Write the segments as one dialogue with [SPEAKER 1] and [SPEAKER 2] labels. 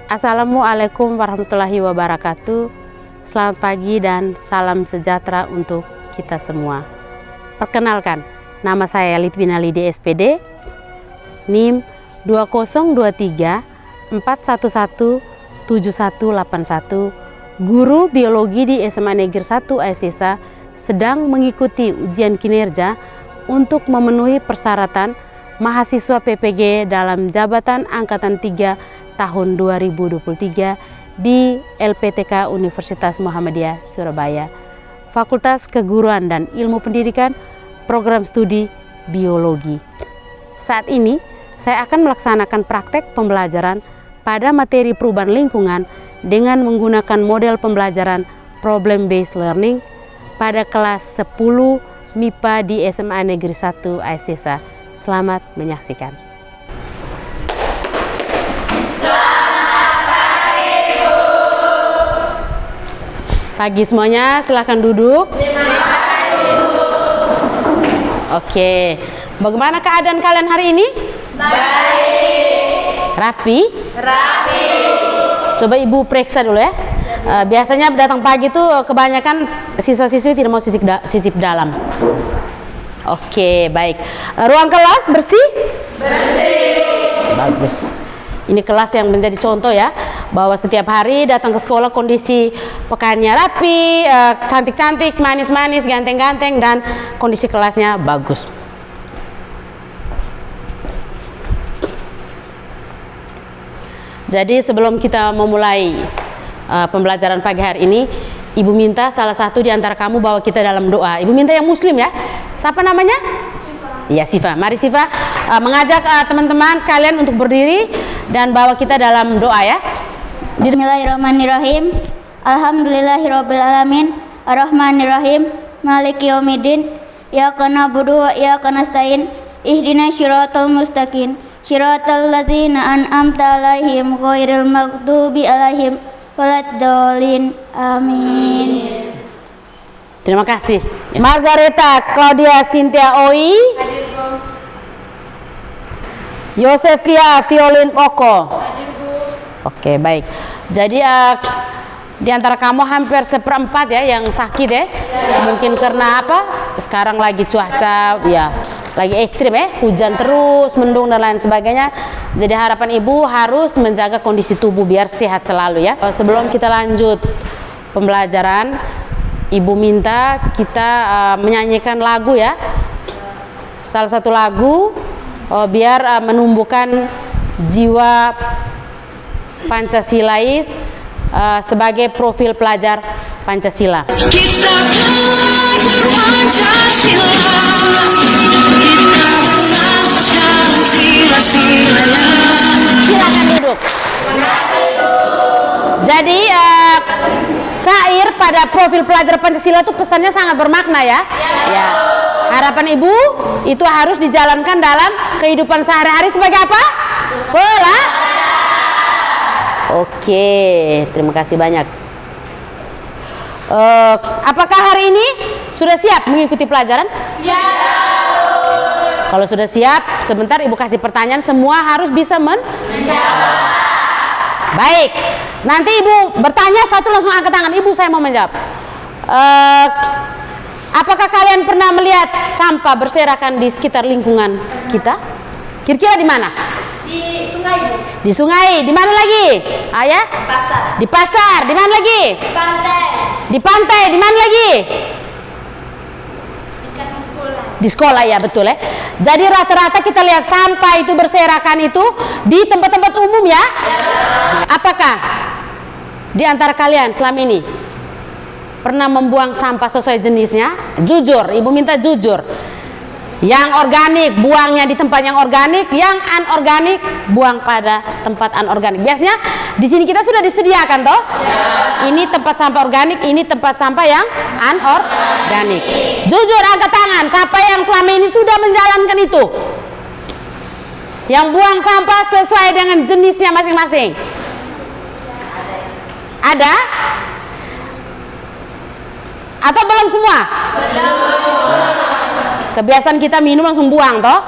[SPEAKER 1] Assalamualaikum warahmatullahi wabarakatuh. Selamat pagi dan salam sejahtera untuk kita semua. Perkenalkan, nama saya Litwina Lidi SPD, NIM 2023 411 7181, guru biologi di SMA Negeri 1 ASESA, sedang mengikuti ujian kinerja untuk memenuhi persyaratan mahasiswa PPG dalam jabatan Angkatan 3 tahun 2023 di LPTK Universitas Muhammadiyah Surabaya, Fakultas Keguruan dan Ilmu Pendidikan, Program Studi Biologi. Saat ini, saya akan melaksanakan praktek pembelajaran pada materi perubahan lingkungan dengan menggunakan model pembelajaran Problem Based Learning pada kelas 10 MIPA di SMA Negeri 1 ASESA. Selamat menyaksikan. Pagi semuanya, silahkan duduk.
[SPEAKER 2] Terima kasih, Bu.
[SPEAKER 1] Oke, bagaimana keadaan kalian hari ini?
[SPEAKER 2] Baik.
[SPEAKER 1] Rapi?
[SPEAKER 2] Rapi.
[SPEAKER 1] Coba Ibu periksa dulu ya. Biasanya datang pagi tuh kebanyakan siswa-siswi tidak mau sisip dalam. Oke, baik. Ruang kelas bersih?
[SPEAKER 2] Bersih.
[SPEAKER 1] Bagus. Ini kelas yang menjadi contoh ya, bahwa setiap hari datang ke sekolah kondisi pakaiannya rapi, cantik-cantik, manis-manis, ganteng-ganteng, dan kondisi kelasnya bagus. Jadi sebelum kita memulai pembelajaran pagi hari ini, Ibu minta salah satu di antara kamu bawa kita dalam doa. Ibu minta yang muslim ya. Siapa namanya? Iya, Siva. Mari Siva mengajak teman-teman sekalian untuk berdiri dan bawa kita dalam doa ya.
[SPEAKER 3] Bismillahirrahmanirrahim. Alhamdulillahirabbil alamin. Arrahmanirrahim. Maliki yaumiddin. Iyyaka na'budu wa iyyaka nasta'in. Ihdinas shiratal mustaqim. Shiratal ladzina an'amta 'alaihim ghairil maghdubi 'alaihim waladdallin. Amin.
[SPEAKER 1] Terima kasih. Margareta Claudia Cynthia Oi.
[SPEAKER 2] Hadir, Bu.
[SPEAKER 1] Yosefia Violin Oko.
[SPEAKER 2] Hadir, Bu.
[SPEAKER 1] Oke, baik. Jadi di antara kamu hampir seperempat ya yang sakit ya. Mungkin karena apa? Sekarang lagi cuaca ya lagi ekstrim ya, hujan terus, mendung dan lain sebagainya. Jadi harapan Ibu harus menjaga kondisi tubuh biar sehat selalu ya. Sebelum kita lanjut pembelajaran, Ibu minta kita menyanyikan lagu ya. Salah satu lagu biar menumbuhkan jiwa Pancasilais sebagai profil pelajar Pancasila.
[SPEAKER 4] Kita belajar Pancasila, kita menafaskan sila-silanya.
[SPEAKER 1] Silakan duduk. Jadi syair pada profil pelajar Pancasila itu pesannya sangat bermakna ya. Ya. Harapan Ibu itu harus dijalankan dalam kehidupan sehari-hari sebagai apa? Oke, terima kasih banyak. Apakah hari ini sudah siap mengikuti pelajaran?
[SPEAKER 2] Siap.
[SPEAKER 1] Kalau sudah siap, sebentar Ibu kasih pertanyaan, semua harus bisa menjawab. Baik, nanti Ibu bertanya satu langsung angkat tangan. Ibu, saya mau menjawab. Apakah kalian pernah melihat sampah berserakan di sekitar lingkungan kita? Kira-kira di mana?
[SPEAKER 2] Di sungai, Bu.
[SPEAKER 1] Di sungai. Di mana lagi? Ayah?
[SPEAKER 2] Di pasar.
[SPEAKER 1] Di pasar. Di mana lagi?
[SPEAKER 2] Di pantai.
[SPEAKER 1] Di pantai. Di mana lagi?
[SPEAKER 2] Di kantin sekolah.
[SPEAKER 1] Di sekolah ya, betul ya. Jadi rata-rata kita lihat sampah itu berserakan itu di tempat-tempat umum ya. Apakah di antara kalian selama ini pernah membuang sampah sesuai jenisnya? Jujur, Ibu minta jujur. Yang organik buangnya di tempat yang organik, yang anorganik buang pada tempat anorganik. Biasanya di sini kita sudah disediakan toh. Ini tempat sampah organik, ini tempat sampah yang anorganik. Jujur angkat tangan, siapa yang selama ini sudah menjalankan itu? Yang buang sampah sesuai dengan jenisnya masing-masing. Ada? Atau belum semua? Kebiasaan kita minum langsung buang toh?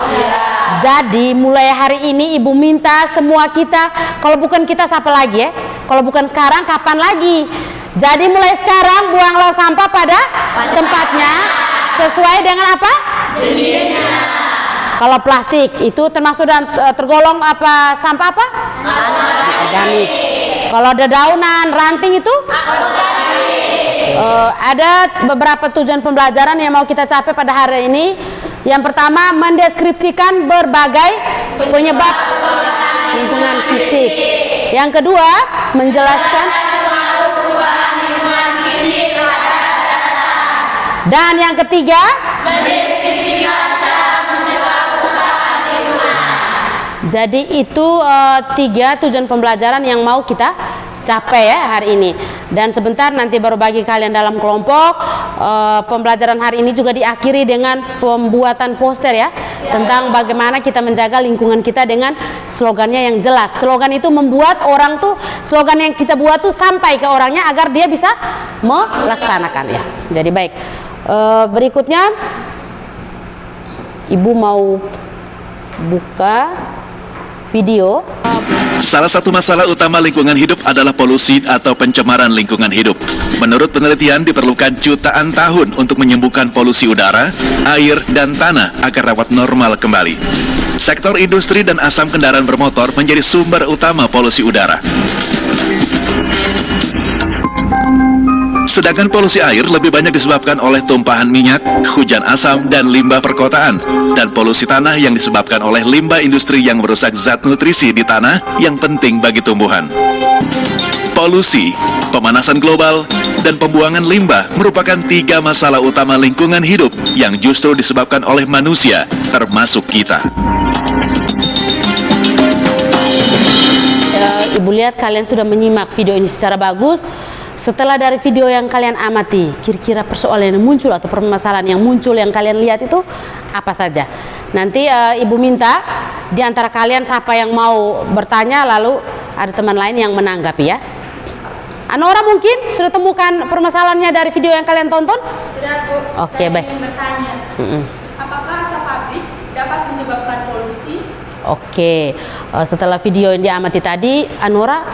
[SPEAKER 1] Jadi mulai hari ini Ibu minta semua kita, kalau bukan kita siapa lagi ya? Kalau bukan sekarang kapan lagi? Jadi mulai sekarang buanglah sampah pada tempatnya sesuai dengan apa? Jenisnya. Kalau plastik itu termasuk dan tergolong apa, sampah apa? Organik. Kalau dedaunan, ranting itu? Ada beberapa tujuan pembelajaran yang mau kita capai pada hari ini. Yang pertama, mendeskripsikan berbagai penyebab lingkungan fisik. Yang kedua, menjelaskan. Dan yang ketiga, jadi itu 3 tujuan pembelajaran yang mau kita capai ya hari ini. Dan sebentar nanti baru bagi kalian dalam kelompok. Pembelajaran hari ini juga diakhiri dengan pembuatan poster ya, tentang bagaimana kita menjaga lingkungan kita dengan slogannya yang jelas. Slogan itu membuat orang tuh, slogan yang kita buat tuh sampai ke orangnya agar dia bisa melaksanakan ya. Jadi baik, berikutnya Ibu mau buka video.
[SPEAKER 5] Salah satu masalah utama lingkungan hidup adalah polusi atau pencemaran lingkungan hidup. Menurut penelitian, diperlukan jutaan tahun untuk menyembuhkan polusi udara, air, dan tanah agar dapat normal kembali. Sektor industri dan asam kendaraan bermotor menjadi sumber utama polusi udara. Sedangkan polusi air lebih banyak disebabkan oleh tumpahan minyak, hujan asam, dan limbah perkotaan. Dan polusi tanah yang disebabkan oleh limbah industri yang merusak zat nutrisi di tanah yang penting bagi tumbuhan. Polusi, pemanasan global, dan pembuangan limbah merupakan 3 masalah utama lingkungan hidup yang justru disebabkan oleh manusia, termasuk kita.
[SPEAKER 1] Ibu lihat kalian sudah menyimak video ini secara bagus. Setelah dari video yang kalian amati, kira-kira persoalan yang muncul atau permasalahan yang muncul yang kalian lihat itu apa saja? Nanti Ibu minta di antara kalian siapa yang mau bertanya, lalu ada teman lain yang menanggapi ya. Anora mungkin sudah temukan permasalahannya dari video yang kalian tonton?
[SPEAKER 2] Sudah, Bu.
[SPEAKER 1] Oke,
[SPEAKER 2] Saya
[SPEAKER 1] baik.
[SPEAKER 2] ingin bertanya, apakah asap pabrik dapat menyebabkan polusi?
[SPEAKER 1] Oke, setelah video yang diamati tadi, Anora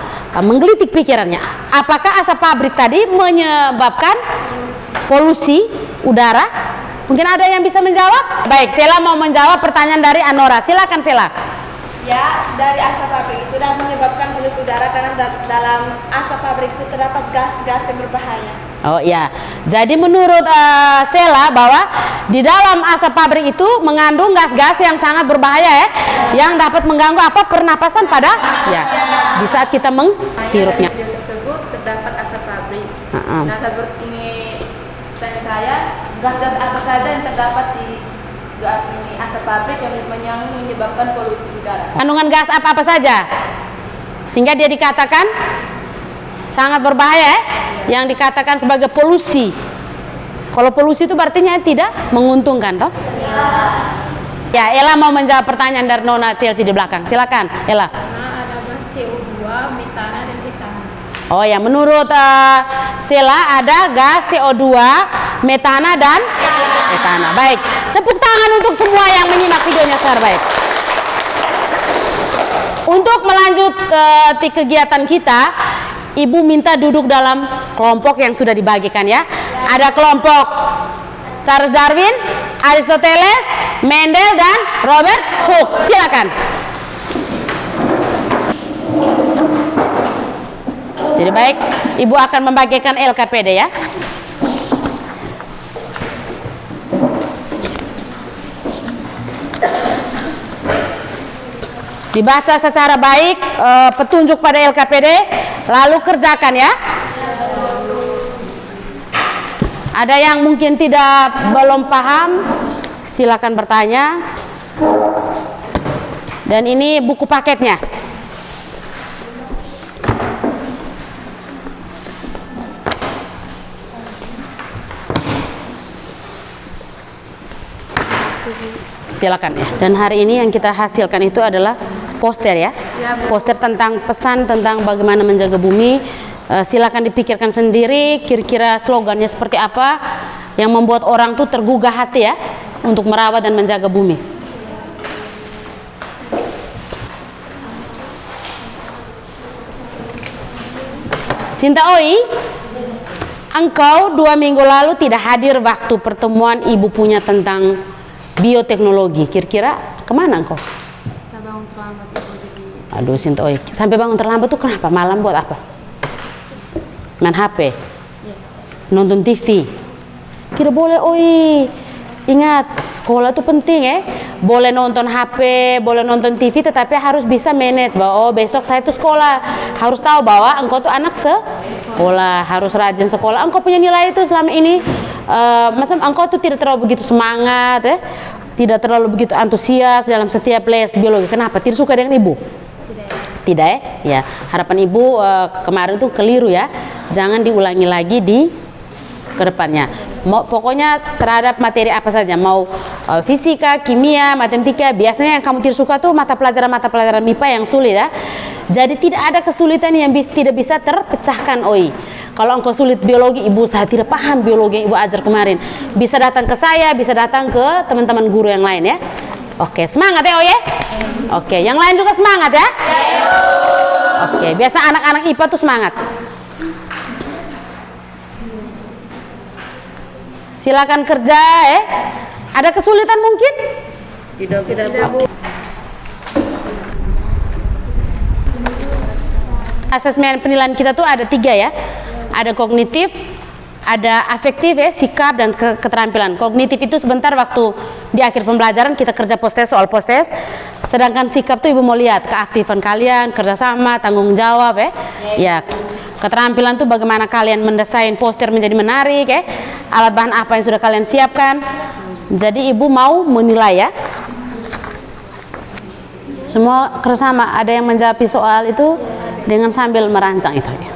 [SPEAKER 1] menggelitik pikirannya. Apakah asap pabrik tadi menyebabkan polusi udara? Mungkin ada yang bisa menjawab? Baik, Sela mau menjawab pertanyaan dari Anora. Silakan Sela.
[SPEAKER 2] Ya, dari asap pabrik itu dapat menyebabkan polusi udara karena dalam asap pabrik itu terdapat gas-gas yang berbahaya.
[SPEAKER 1] Oh iya, jadi menurut Sela bahwa di dalam asap pabrik itu mengandung gas-gas yang sangat berbahaya ya, yang dapat mengganggu apa, pernapasan pada ya di saat kita menghirupnya.
[SPEAKER 2] Di video tersebut terdapat asap pabrik. Nah, saat ini tanya saya, gas-gas apa saja yang terdapat di asap pabrik yang menyebabkan polusi udara?
[SPEAKER 1] Kandungan gas apa saja sehingga dia dikatakan sangat berbahaya yang dikatakan sebagai polusi. Kalau polusi itu artinya tidak menguntungkan toh? Ya, Ella mau menjawab pertanyaan dari Nona Chelsea di belakang. Silakan Ella.
[SPEAKER 2] Karena ada gas CO2, metana, dan etana.
[SPEAKER 1] Oh ya, menurut Sela ada gas CO2, metana, dan etana. Baik, tepuk tangan untuk semua yang menyimak videonya secara baik. Untuk melanjuti kegiatan kita, Ibu minta duduk dalam kelompok yang sudah dibagikan ya. Ada kelompok Charles Darwin, Aristoteles, Mendel, dan Robert Hooke. Silakan. Jadi baik, Ibu akan membagikan LKPD ya. Dibaca secara baik petunjuk pada LKPD, lalu kerjakan ya. Ada yang mungkin belum paham, silakan bertanya. Dan ini buku paketnya. Silakan ya. Dan hari ini yang kita hasilkan itu adalah poster ya. Poster tentang pesan tentang bagaimana menjaga bumi. Silakan dipikirkan sendiri kira-kira slogannya seperti apa yang membuat orang tuh tergugah hati ya untuk merawat dan menjaga bumi. Sinta Oi, engkau 2 minggu lalu tidak hadir waktu pertemuan ibu punya tentang bioteknologi. Kira-kira kemana engkau?
[SPEAKER 2] Saya bangun terlambat ibu jadi.
[SPEAKER 1] Aduh Sinta Oi, sampai bangun terlambat tuh kenapa? Malam buat apa? Main HP? Nonton TV? Kira boleh Oi. Ingat, sekolah tuh penting ya. Boleh nonton HP, boleh nonton TV, tetapi harus bisa manage bahwa oh besok saya tuh sekolah. Harus tahu bahwa engkau tuh anak sekolah, harus rajin sekolah. Engkau punya nilai itu selama ini, macam engkau tuh tidak terlalu begitu semangat ya, tidak terlalu begitu antusias dalam setiap les biologi. Kenapa? Tidak suka dengan ibu? Tidak ya? Ya, harapan ibu kemarin tuh keliru ya. Jangan diulangi lagi di kedepannya. Pokoknya terhadap materi apa saja, mau fisika, kimia, matematika, biasanya yang kamu tidak suka tuh mata pelajaran MIPA yang sulit ya. Jadi tidak ada kesulitan yang tidak bisa terpecahkan Oi. Kalau engkau sulit biologi, ibu saya tidak paham biologi yang ibu ajar kemarin, bisa datang ke saya, bisa datang ke teman-teman guru yang lain ya. Oke, semangat ya Oi ya. Oke, yang lain juga semangat ya. Oke, biasa anak-anak IPA tuh semangat. Silakan kerja ya. Ada kesulitan mungkin? Tidak. Asesmen penilaian kita tuh ada 3 ya. Ada kognitif, ada afektif ya, sikap dan keterampilan. Kognitif itu sebentar waktu di akhir pembelajaran kita kerja post-test, soal post-test. Sedangkan sikap tuh ibu mau lihat keaktifan kalian, kerjasama, tanggung jawab ya. Ya. Keterampilan tuh bagaimana kalian mendesain poster menjadi menarik ya. Alat bahan apa yang sudah kalian siapkan. Jadi ibu mau menilai ya. Semua kerjasama, ada yang menjawab soal itu dengan sambil merancang itu ya.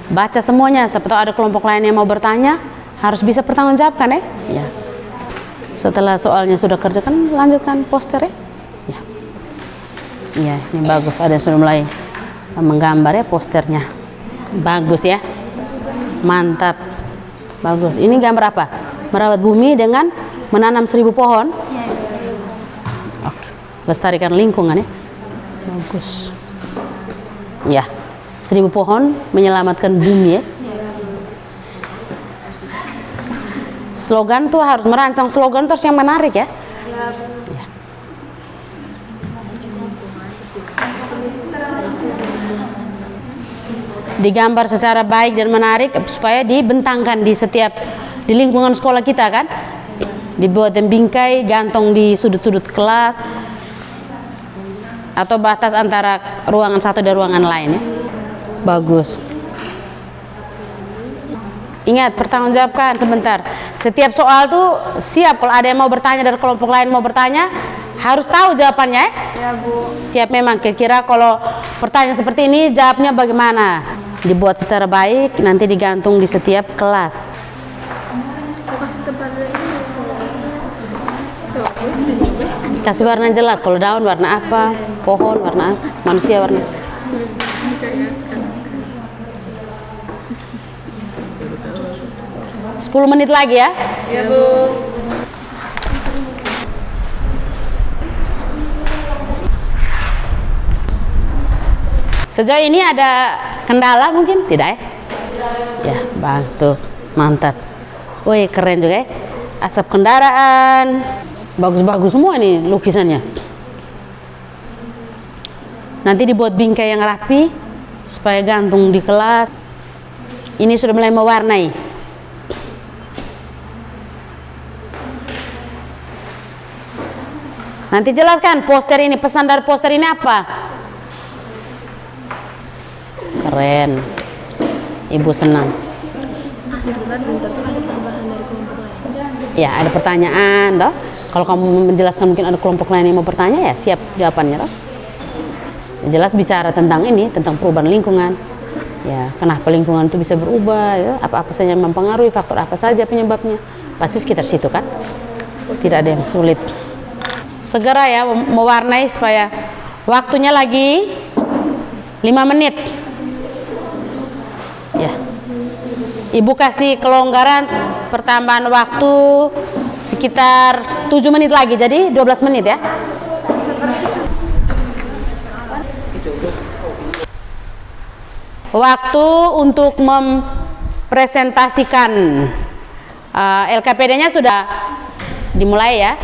[SPEAKER 1] Baca semuanya, siapa tahu ada kelompok lain yang mau bertanya, harus bisa bertanggungjawabkan ya. Ya. Setelah soalnya sudah kerjakan, lanjutkan poster ya. Ya. Ya, ini bagus, ada yang sudah mulai menggambar ya posternya. Bagus ya. Mantap. Bagus. Ini gambar apa? Merawat bumi dengan menanam 1000 pohon. Oke. Lestarikan lingkungan ya. Bagus. Ya. 1000 pohon menyelamatkan bumi ya. Slogan tuh harus merancang slogan terus yang menarik ya. Ya. Digambar secara baik dan menarik supaya dibentangkan di lingkungan sekolah kita kan. Dibuat yang bingkai, gantung di sudut-sudut kelas atau batas antara ruangan satu dan ruangan lain ya. Bagus. Ingat, pertanggungjawabkan sebentar. Setiap soal tuh siap, kalau ada yang mau bertanya dari kelompok lain mau bertanya, harus tahu jawabannya
[SPEAKER 2] Ya Bu.
[SPEAKER 1] Siap memang. Kira-kira kalau pertanyaan seperti ini jawabnya bagaimana? Dibuat secara baik, nanti digantung di setiap kelas. Kasih warna jelas, kalau daun warna apa, pohon warna apa, manusia warna. Sepuluh menit lagi ya.
[SPEAKER 2] Ya Bu.
[SPEAKER 1] Sejauh ini ada kendala mungkin? Tidak ya? Ya, bantu. Mantap. Wih, keren juga ya. Asap kendaraan. Bagus-bagus semua nih lukisannya. Nanti dibuat bingkai yang rapi supaya gantung di kelas. Ini sudah mulai mewarnai. Nanti jelaskan poster ini, pesan dari poster ini apa? Keren. Ibu senang. Ya, ada pertanyaan toh. Kalau kamu menjelaskan mungkin ada kelompok lain yang mau bertanya ya, siap jawabannya toh. Jelas bicara tentang ini, tentang perubahan lingkungan. Ya, kenapa lingkungan itu bisa berubah ya, apa-apa saja yang mempengaruhi, faktor apa saja penyebabnya. Pasti sekitar situ kan. Tidak ada yang sulit. Segera ya mewarnai supaya waktunya lagi 5 menit. Ya. Ibu kasih kelonggaran pertambahan waktu sekitar 7 menit lagi, jadi 12 menit ya. waktu untuk mempresentasikan LKPD-nya sudah dimulai ya.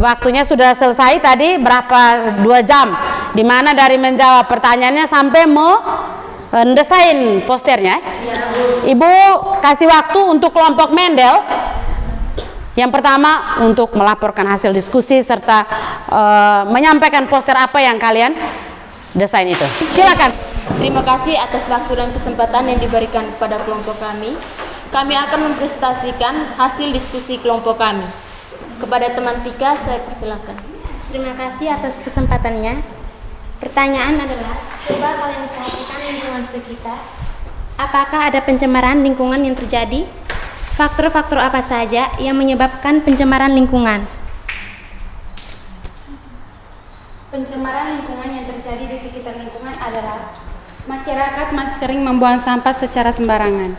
[SPEAKER 1] Waktunya sudah selesai tadi berapa 2 jam, dimana dari menjawab pertanyaannya sampai mendesain posternya. Ibu kasih waktu untuk kelompok Mendel. Yang pertama untuk melaporkan hasil diskusi serta menyampaikan poster apa yang kalian desain itu. Silakan.
[SPEAKER 2] Terima kasih atas waktu dan kesempatan yang diberikan kepada kelompok kami. Kami akan mempresentasikan hasil diskusi kelompok kami. Kepada teman Tika, saya persilakan.
[SPEAKER 6] Terima kasih atas kesempatannya. Pertanyaan adalah, coba kalian perhatikan lingkungan sekitar. Apakah ada pencemaran lingkungan yang terjadi? Faktor-faktor apa saja yang menyebabkan pencemaran lingkungan?
[SPEAKER 7] Pencemaran lingkungan yang terjadi di sekitar lingkungan adalah masyarakat masih sering membuang sampah secara sembarangan.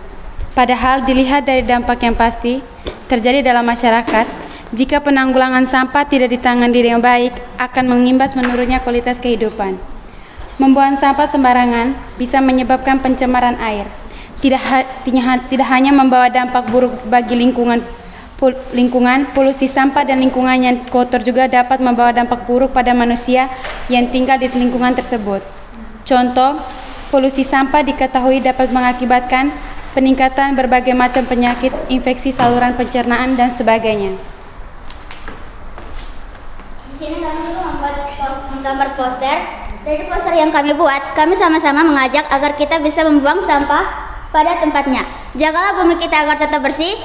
[SPEAKER 7] Padahal dilihat dari dampak yang pasti terjadi dalam masyarakat, jika penanggulangan sampah tidak ditangani dengan baik, akan mengimbas menurunnya kualitas kehidupan. Membuang sampah sembarangan bisa menyebabkan pencemaran air. Tidak hanya membawa dampak buruk bagi lingkungan, polusi sampah dan lingkungan yang kotor juga dapat membawa dampak buruk pada manusia yang tinggal di lingkungan tersebut. Contoh, polusi sampah diketahui dapat mengakibatkan peningkatan berbagai macam penyakit, infeksi saluran pencernaan, dan sebagainya.
[SPEAKER 3] Di sini kami membuat menggambar poster. Dari poster yang kami buat, kami sama-sama mengajak agar kita bisa membuang sampah pada tempatnya. Jagalah bumi kita agar tetap bersih.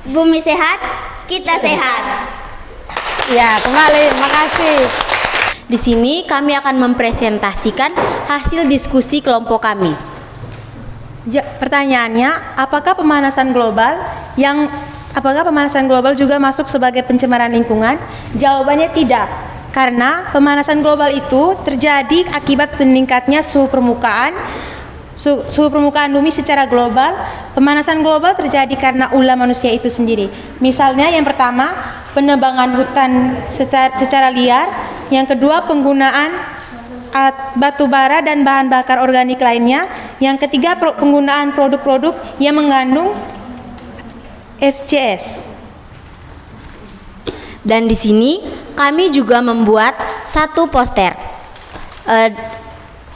[SPEAKER 3] Bumi sehat, kita sehat.
[SPEAKER 1] Ya, kembali. Terima kasih.
[SPEAKER 6] Di sini kami akan mempresentasikan hasil diskusi kelompok kami.
[SPEAKER 8] Pertanyaannya, apakah pemanasan global juga masuk sebagai pencemaran lingkungan? Jawabannya tidak. Karena pemanasan global itu terjadi akibat meningkatnya suhu permukaan bumi secara global. Pemanasan global terjadi karena ulah manusia itu sendiri. Misalnya yang pertama, penebangan hutan secara liar. Yang kedua, penggunaan batu bara dan bahan bakar organik lainnya. Yang ketiga, penggunaan produk-produk yang mengandung FCS.
[SPEAKER 6] Dan di sini kami juga membuat satu poster.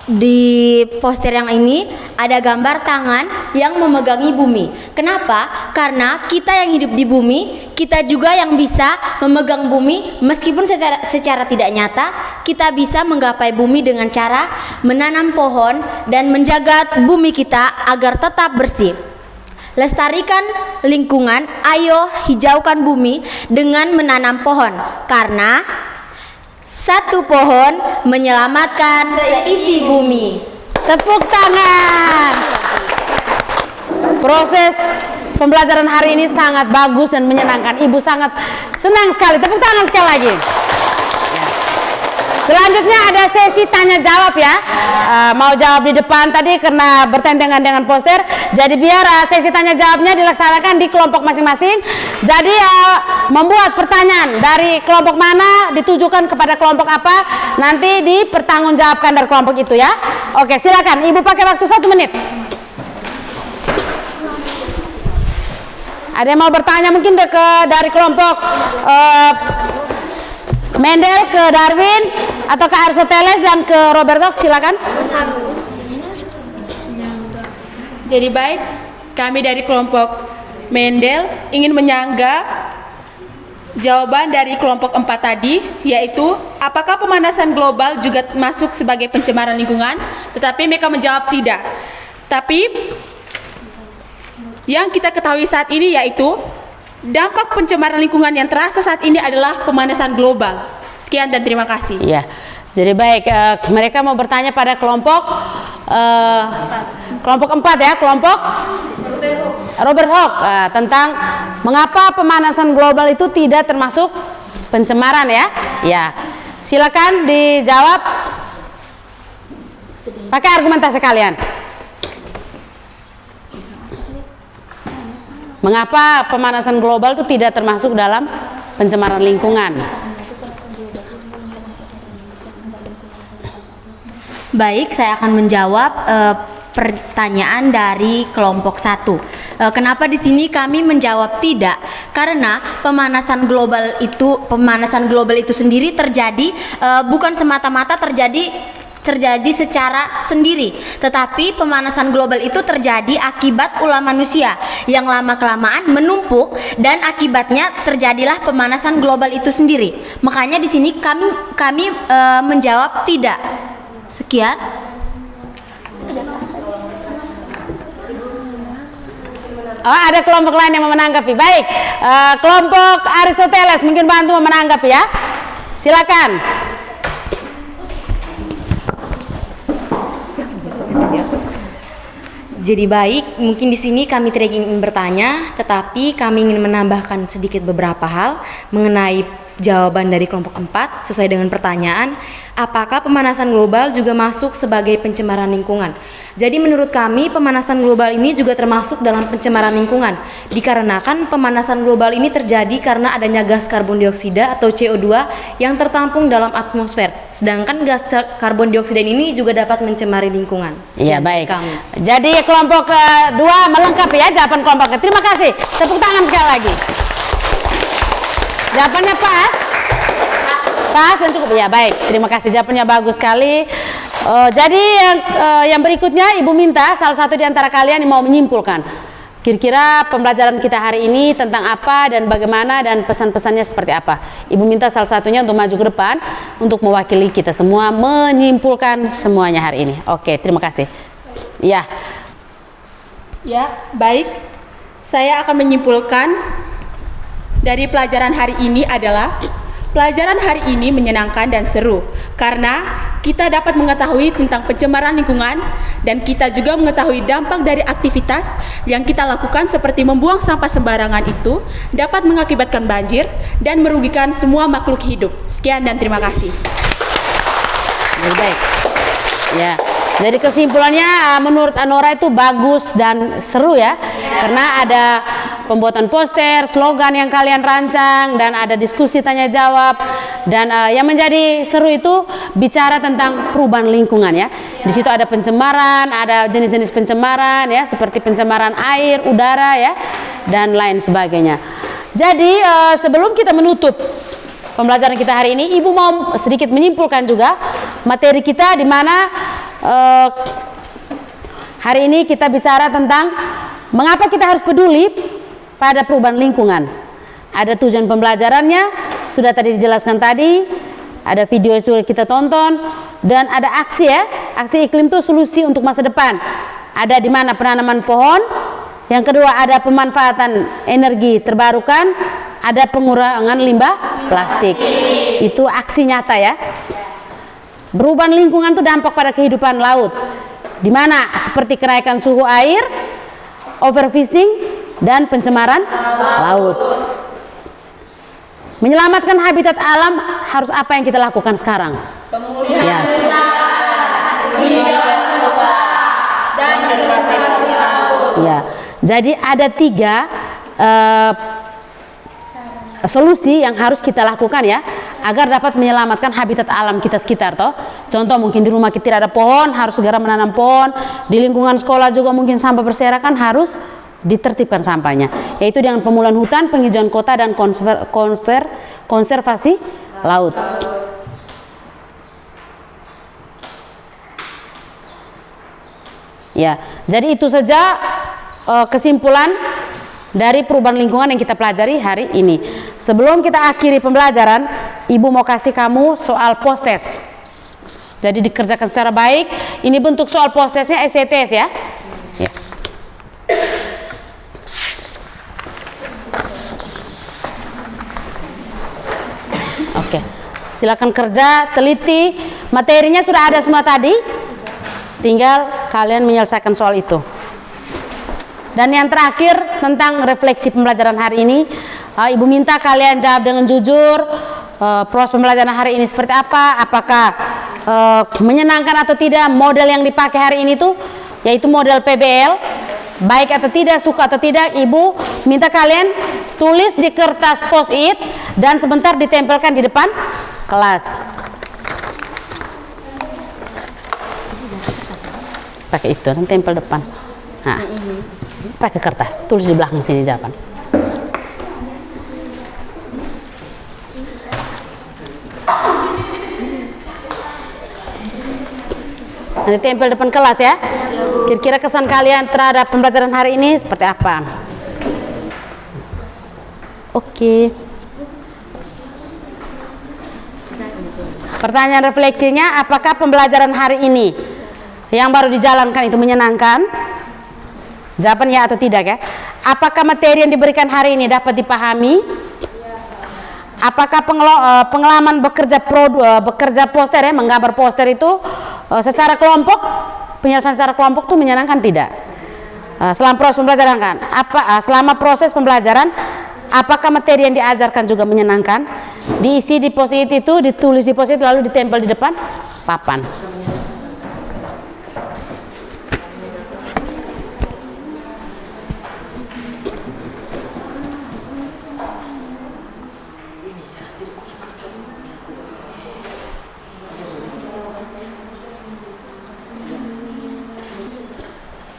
[SPEAKER 6] Di poster yang ini ada gambar tangan yang memegangi bumi. Kenapa? Karena kita yang hidup di bumi, kita juga yang bisa memegang bumi. Meskipun secara tidak nyata, kita bisa menggapai bumi dengan cara menanam pohon dan menjaga bumi kita agar tetap bersih. Lestarikan lingkungan, ayo hijaukan bumi dengan menanam pohon, karena satu pohon menyelamatkan seisi bumi.
[SPEAKER 1] Tepuk tangan. Proses pembelajaran hari ini sangat bagus dan menyenangkan. Ibu sangat senang sekali. Tepuk tangan sekali lagi. Selanjutnya ada sesi tanya jawab ya. Mau jawab di depan tadi karena bertentangan dengan poster. Jadi biar sesi tanya jawabnya dilaksanakan di kelompok masing-masing. Jadi membuat pertanyaan dari kelompok mana ditujukan kepada kelompok apa, nanti dipertanggungjawabkan dari kelompok itu ya. Oke, silakan. Ibu pakai waktu 1 menit. Ada yang mau bertanya mungkin dari kelompok Mendel ke Darwin atau ke Aristoteles dan ke Roberto, silakan.
[SPEAKER 8] Jadi baik, kami dari kelompok Mendel ingin menyangga jawaban dari kelompok 4 tadi, yaitu apakah pemanasan global juga masuk sebagai pencemaran lingkungan? Tetapi mereka menjawab tidak. Tapi yang kita ketahui saat ini yaitu dampak pencemaran lingkungan yang terasa saat ini adalah pemanasan global. Sekian dan terima kasih.
[SPEAKER 1] Iya. Jadi baik, mereka mau bertanya pada kelompok 4 ya, kelompok Robert Hooke tentang mengapa pemanasan global itu tidak termasuk pencemaran ya. Ya. Silakan dijawab pakai argumentasi kalian. Mengapa pemanasan global itu tidak termasuk dalam pencemaran lingkungan?
[SPEAKER 6] Baik, saya akan menjawab. pertanyaan dari kelompok 1. Kenapa di sini kami menjawab tidak? Karena pemanasan global itu sendiri terjadi bukan semata-mata terjadi secara sendiri, tetapi pemanasan global itu terjadi akibat ulah manusia yang lama-kelamaan menumpuk dan akibatnya terjadilah pemanasan global itu sendiri. Makanya di sini kami menjawab tidak. Sekian.
[SPEAKER 1] Oh, ada kelompok lain yang mau menanggapi. Baik, kelompok Aristoteles mungkin bantu menanggapi ya. Silakan.
[SPEAKER 9] Jadi baik, mungkin di sini kami tidak ingin bertanya, tetapi kami ingin menambahkan sedikit beberapa hal mengenai jawaban dari kelompok 4 sesuai dengan pertanyaan, apakah pemanasan global juga masuk sebagai pencemaran lingkungan? Jadi menurut kami pemanasan global ini juga termasuk dalam pencemaran lingkungan, dikarenakan pemanasan global ini terjadi karena adanya gas karbon dioksida atau CO2 yang tertampung dalam atmosfer. Sedangkan gas karbon dioksida ini juga dapat mencemari lingkungan.
[SPEAKER 1] Iya, baik. Jadi kelompok kedua melengkapi ya jawaban kelompok kedua. Terima kasih. Tepuk tangan sekali lagi. Jawabannya pas? Pas dan cukup. Ya, baik. Terima kasih. Jawabannya bagus sekali. Jadi yang berikutnya Ibu minta salah satu di antara kalian yang mau menyimpulkan. Kira-kira pembelajaran kita hari ini tentang apa dan bagaimana dan pesan-pesannya seperti apa. Ibu minta salah satunya untuk maju ke depan untuk mewakili kita semua menyimpulkan semuanya hari ini. Oke, terima kasih. Ya.
[SPEAKER 8] Ya, baik. Saya akan menyimpulkan dari pelajaran hari ini adalah pelajaran hari ini menyenangkan dan seru karena kita dapat mengetahui tentang pencemaran lingkungan dan kita juga mengetahui dampak dari aktivitas yang kita lakukan seperti membuang sampah sembarangan itu dapat mengakibatkan banjir dan merugikan semua makhluk hidup. Sekian dan terima kasih.
[SPEAKER 1] Baik. Ya. Jadi kesimpulannya menurut Anora itu bagus dan seru ya, karena ada pembuatan poster, slogan yang kalian rancang dan ada diskusi tanya jawab dan yang menjadi seru itu bicara tentang perubahan lingkungan ya. Di situ ada pencemaran, ada jenis-jenis pencemaran ya, seperti pencemaran air, udara ya, dan lain sebagainya. Jadi sebelum kita menutup pembelajaran kita hari ini, Ibu mau sedikit menyimpulkan juga materi kita di mana hari ini kita bicara tentang mengapa kita harus peduli pada perubahan lingkungan. Ada tujuan pembelajarannya, sudah tadi dijelaskan tadi, ada video yang sudah kita tonton, dan ada aksi ya, aksi iklim itu solusi untuk masa depan. Ada di mana penanaman pohon, yang kedua ada pemanfaatan energi terbarukan, ada pengurangan limbah plastik. Itu aksi nyata ya. Perubahan lingkungan itu dampak pada kehidupan laut, di mana seperti kenaikan suhu air, overfishing, dan pencemaran laut. Menyelamatkan habitat alam harus apa yang kita lakukan sekarang? Pemulihan dan konservasi laut. Ya, jadi ada 3 solusi yang harus kita lakukan ya, agar dapat menyelamatkan habitat alam kita sekitar toh. Contoh mungkin di rumah kita tidak ada pohon, harus segera menanam pohon. Di lingkungan sekolah juga mungkin sampah berserakan, harus ditertibkan sampahnya. Yaitu dengan pemulihan hutan, penghijauan kota, dan konservasi laut. Ya, jadi itu saja kesimpulan dari perubahan lingkungan yang kita pelajari hari ini. Sebelum kita akhiri pembelajaran, Ibu mau kasih kamu soal post-test. Jadi dikerjakan secara baik. Ini bentuk soal post-testnya SCTS ya. Ya. Oke, silakan kerja, teliti. Materinya sudah ada semua tadi. Tinggal kalian menyelesaikan soal itu. Dan yang terakhir tentang refleksi pembelajaran hari ini, Ibu minta kalian jawab dengan jujur. Proses pembelajaran hari ini seperti apa? Apakah menyenangkan atau tidak model yang dipakai hari ini tuh, yaitu model PBL, baik atau tidak, suka atau tidak? Ibu minta kalian tulis di kertas post-it dan sebentar ditempelkan di depan kelas. pakai itu, nanti tempel depan. Nah, pakai kertas, tulis di belakang sini jawaban. Nanti tempel depan kelas ya. Kira-kira kesan kalian terhadap pembelajaran hari ini seperti apa? Oke. Pertanyaan refleksinya, apakah pembelajaran hari ini yang baru dijalankan itu menyenangkan? Jawaban ya atau tidak ya. Apakah materi yang diberikan hari ini dapat dipahami? Apakah pengalaman bekerja poster ya, menggambar poster itu secara kelompok, penyelesaian secara kelompok itu menyenangkan tidak? Selama proses pembelajaran kan? Selama proses pembelajaran, apakah materi yang diajarkan juga menyenangkan? Diisi di post-it itu, ditulis di post-it lalu ditempel di depan papan.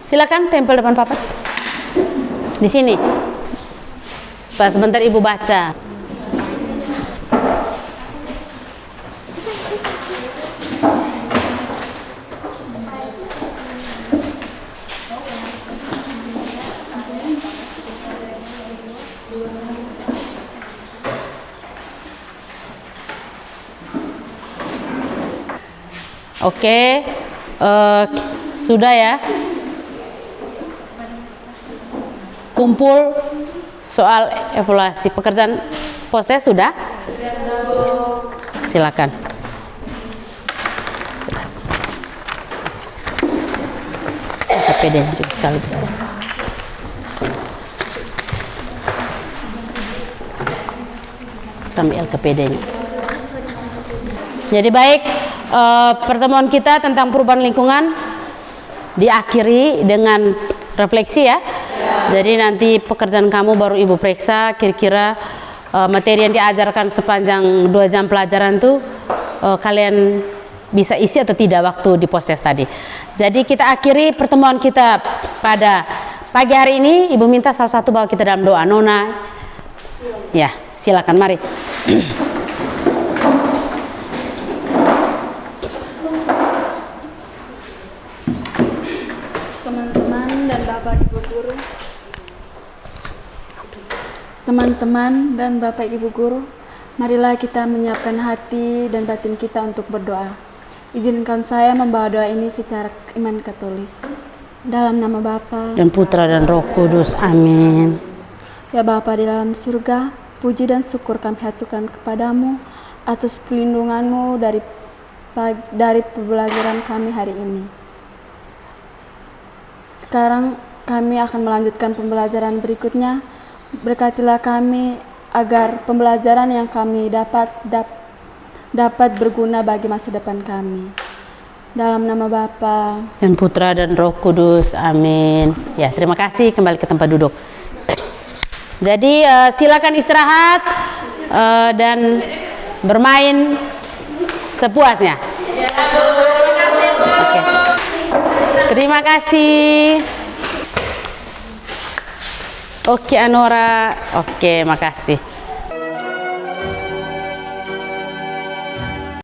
[SPEAKER 1] Silakan tempel depan papan. Di sini. Supaya sebentar Ibu baca. Oke, sudah ya. Kumpul soal evaluasi pekerjaan poster sudah? Silakan. KPD juga sekaligus ya. Sama LKPD-nya. Jadi baik, pertemuan kita tentang perubahan lingkungan diakhiri dengan refleksi ya. Jadi nanti pekerjaan kamu baru Ibu periksa kira-kira materi yang diajarkan sepanjang 2 jam pelajaran tuh kalian bisa isi atau tidak waktu di post test tadi. Jadi kita akhiri pertemuan kita pada pagi hari ini. Ibu minta salah satu bawa kita dalam doa. Nona, ya silakan mari.
[SPEAKER 10] Teman-teman dan Bapak Ibu Guru, marilah kita menyiapkan hati dan batin kita untuk berdoa. Izinkan saya membawa doa ini secara iman Katolik. Dalam nama Bapa
[SPEAKER 1] dan Putra dan Roh Kudus, amin.
[SPEAKER 10] Ya Bapa di dalam surga, puji dan syukur kami haturkan kepadamu atas pelindunganmu dari pembelajaran kami hari ini. Sekarang kami akan melanjutkan pembelajaran berikutnya. Berkatilah kami agar pembelajaran yang kami dapat berguna bagi masa depan kami. Dalam nama Bapa
[SPEAKER 1] dan Putra dan Roh Kudus, amin. Ya, terima kasih, kembali ke tempat duduk. Jadi silakan istirahat dan bermain sepuasnya. Oke. Terima kasih. Oke Anora, oke makasih.